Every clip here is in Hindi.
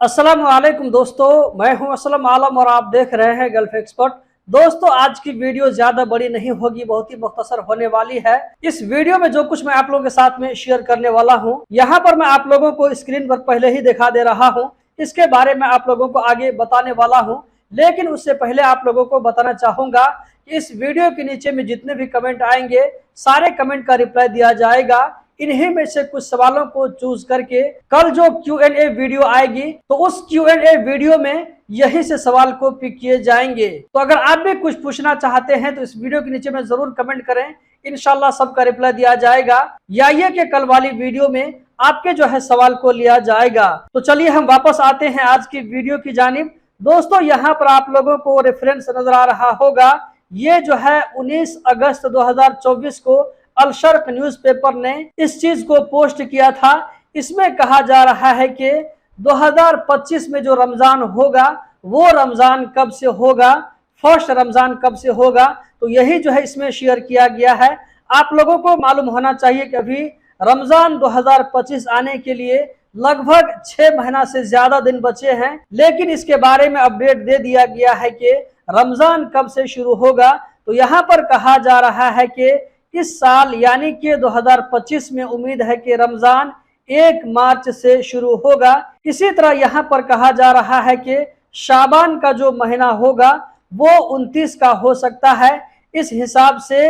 अस्सलाम वालेकुम दोस्तों, मैं हूं असलम आलम और आप देख रहे हैं गल्फ एक्सपर्ट। दोस्तों, आज की वीडियो ज्यादा बड़ी नहीं होगी, बहुत ही मुख्तसर होने वाली है। इस वीडियो में जो कुछ मैं आप लोगों के साथ में शेयर करने वाला हूं, यहां पर मैं आप लोगों को स्क्रीन पर पहले ही दिखा दे रहा हूं। इसके बारे में आप लोगों को आगे बताने वाला हूं, लेकिन उससे पहले आप लोगों को बताना चाहूंगा कि इस वीडियो के नीचे में जितने भी कमेंट आएंगे, सारे कमेंट का रिप्लाई दिया जाएगा। इन्हीं में से कुछ सवालों को चूज करके कल जो Q&A वीडियो आएगी, तो उस Q&A वीडियो में यही से सवाल को पिक किए जाएंगे। तो अगर आप भी कुछ पूछना चाहते हैं तो इस वीडियो के नीचे में जरूर कमेंट करें, इंशाल्लाह सबका रिप्लाई दिया जाएगा। या ये कि कल वाली वीडियो में आपके जो है सवाल को लिया जाएगा। तो चलिए हम वापस आते हैं आज की वीडियो की जानिब। दोस्तों, यहाँ पर आप लोगों को रेफरेंस नजर आ रहा होगा, ये जो है 19 अगस्त 2024 को अल-शर्क न्यूज़पेपर ने इस चीज को पोस्ट किया था। इसमें कहा जा रहा है कि 2025 में जो रमजान होगा वो रमजान कब से होगा, फर्स्ट रमजान कब से होगा, तो यही जो है इसमें शेयर किया गया है। आप लोगों को मालूम होना चाहिए कि अभी रमजान 2025 आने के लिए लगभग 6 महीना से ज्यादा दिन बचे हैं, लेकिन इसके बारे में अपडेट दे दिया गया है कि रमजान कब से शुरू होगा। तो यहाँ पर कहा जा रहा है कि इस साल यानी कि 2025 में उम्मीद है कि रमजान 1 मार्च से शुरू होगा। इसी तरह यहाँ पर कहा जा रहा है कि शाबान का जो महीना होगा वो 29 का हो सकता है। इस हिसाब से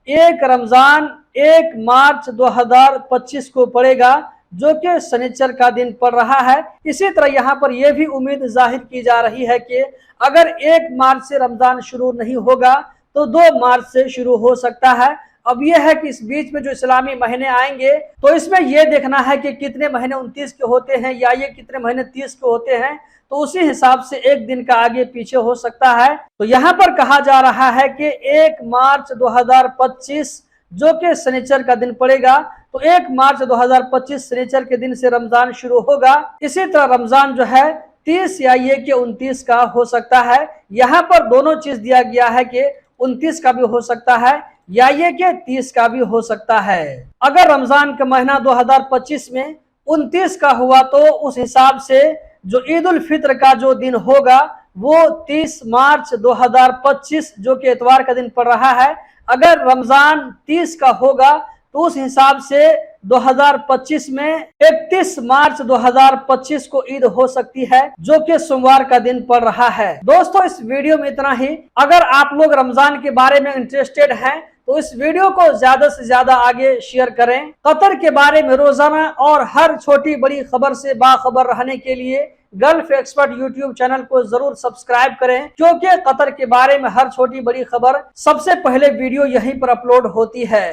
1 रमजान 1 मार्च 2025 को पड़ेगा, जो कि शनिचर का दिन पड़ रहा है। इसी तरह यहाँ पर यह भी उम्मीद जाहिर की जा रही है कि अगर 1 मार्च से रमजान शुरू नहीं होगा तो 2 मार्च से शुरू हो सकता है। अब यह है कि इस बीच में जो इस्लामी महीने आएंगे, तो इसमें यह देखना है कि कितने महीने 29 के होते हैं या ये कितने महीने 30 के होते हैं, तो उसी हिसाब से एक दिन का आगे पीछे हो सकता है। तो यहाँ पर कहा जा रहा है कि 1 मार्च 2025 जो कि शनिचर का दिन पड़ेगा, तो 1 मार्च 2025 शनिचर के दिन से रमजान शुरू होगा। इसी तरह रमजान जो है 30 या ये कि 29 का हो सकता है। यहाँ पर दोनों चीज दिया गया है कि 29 का भी हो सकता है या ये कि 30 का भी हो सकता है। अगर रमजान का महीना 2025 में 29 का हुआ तो उस हिसाब से जो ईद उल फित्र का जो दिन होगा वो 30 मार्च 2025 जो कि इतवार का दिन पड़ रहा है। अगर रमजान 30 का होगा तो उस हिसाब से 2025 में 31 मार्च 2025 को ईद हो सकती है, जो कि सोमवार का दिन पड़ रहा है। दोस्तों, इस वीडियो में इतना ही। अगर आप लोग रमजान के बारे में इंटरेस्टेड हैं तो इस वीडियो को ज्यादा से ज्यादा आगे शेयर करें। कतर के बारे में रोजाना और हर छोटी बड़ी खबर से बाखबर रहने के लिए गल्फ एक्सपर्ट यूट्यूब चैनल को जरूर सब्सक्राइब करें, क्योंकि कतर के बारे में हर छोटी बड़ी खबर सबसे पहले वीडियो यहीं पर अपलोड होती है।